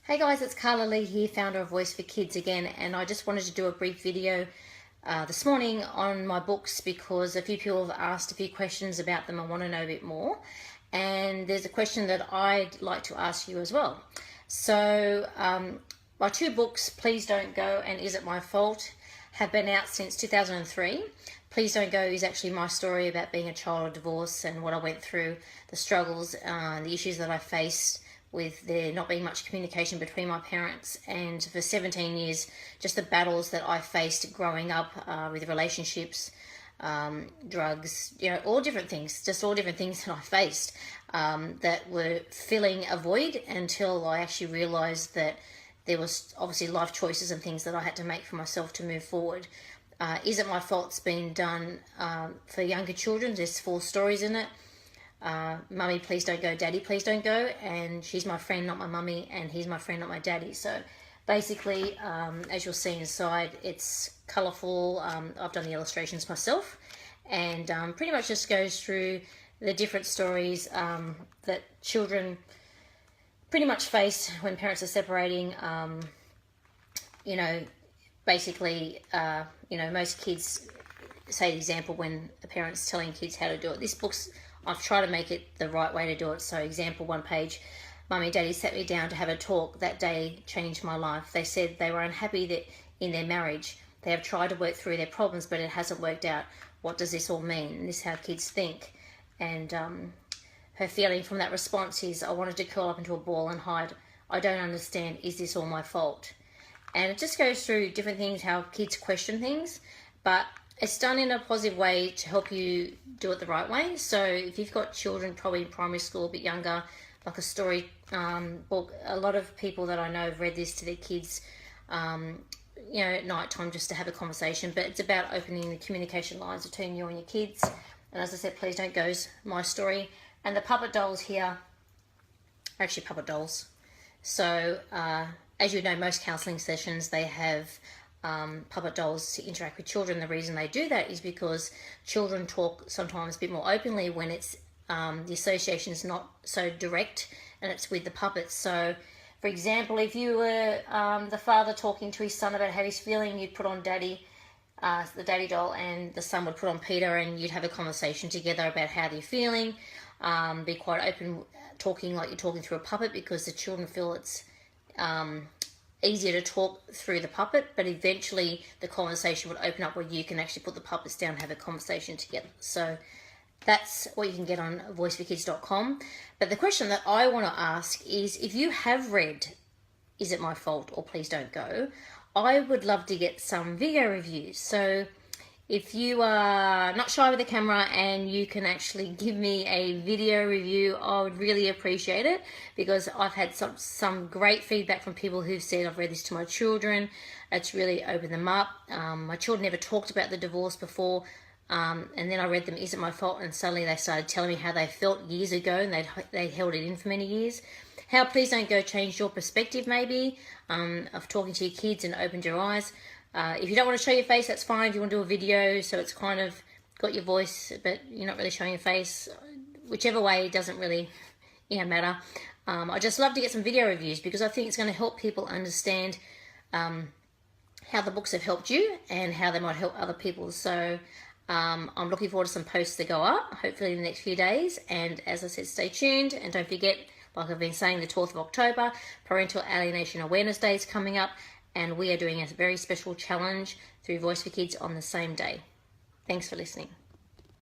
Hey guys, it's Karla Lee here, founder of Voice for Kids again, and I just wanted to do a brief video this morning on my books because a few people have asked a few questions about them. I want to know a bit more, and there's a question that I'd like to ask you as well. So my two books, Please Don't Go and Is It My Fault, have been out since 2003. Please Don't Go is actually my story about being a child of divorce and what I went through, the struggles, the issues that I faced with there not being much communication between my parents, and for 17 years just the battles that I faced growing up with relationships, drugs, all different things, just all different things that I faced that were filling a void until I actually realized that there was obviously life choices and things that I had to make for myself to move forward. Is It My Fault's been done for younger children. There's 4 stories in it. Mummy, please don't go, Daddy, please don't go, and she's my friend, not my mummy, and he's my friend, not my daddy. So basically, as you'll see inside, it's colourful. I've done the illustrations myself, and pretty much just goes through the different stories that children pretty much face when parents are separating. Basically, most kids say the example when a parent's telling kids how to do it. This book's, I've tried to make it the right way to do it. So example, one page, Mummy and Daddy sat me down to have a talk. That day changed my life. They said they were unhappy that in their marriage. They have tried to work through their problems, but it hasn't worked out. What does this all mean? And this is how kids think. And her feeling from that response is, I wanted to curl up into a ball and hide. I don't understand. Is this all my fault? And it just goes through different things, how kids question things, but it's done in a positive way to help you do it the right way. So if you've got children probably in primary school, a bit younger, like a story book, a lot of people that I know have read this to their kids, at night time just to have a conversation. But it's about opening the communication lines between you and your kids. And as I said, Please Don't Go's my story. And the puppet dolls here are actually puppet dolls. So as you know, most counselling sessions, they have puppet dolls to interact with children. The reason they do that is because children talk sometimes a bit more openly when it's the association is not so direct and it's with the puppets. So for example, if you were the father talking to his son about how he's feeling, you'd put on Daddy, the Daddy doll, and the son would put on Peter, and you'd have a conversation together about how they're feeling. Be quite open, talking like you're talking through a puppet, because the children feel it's easier to talk through the puppet, but eventually the conversation would open up where you can actually put the puppets down and have a conversation together. So that's what you can get on voiceforkids.com. But the question that I want to ask is, if you have read Is It My Fault or Please Don't Go, I would love to get some video reviews. So if you are not shy with the camera and you can actually give me a video review, I would really appreciate it, because I've had some great feedback from people who've said, I've read this to my children, it's really opened them up. My children never talked about the divorce before, and then I read them Is It My Fault, and suddenly they started telling me how they felt years ago, and they held it in for many years. How Please Don't Go changed your perspective maybe of talking to your kids and opened your eyes. If you don't want to show your face, that's fine. If you want to do a video, so it's kind of got your voice, but you're not really showing your face, whichever way, it doesn't really matter. I just love to get some video reviews, because I think it's going to help people understand how the books have helped you and how they might help other people. So I'm looking forward to some posts that go up, hopefully in the next few days. And as I said, stay tuned, and don't forget, like I've been saying, the 12th of October, Parental Alienation Awareness Day is coming up. And we are doing a very special challenge through Voice for Kids on the same day. Thanks for listening.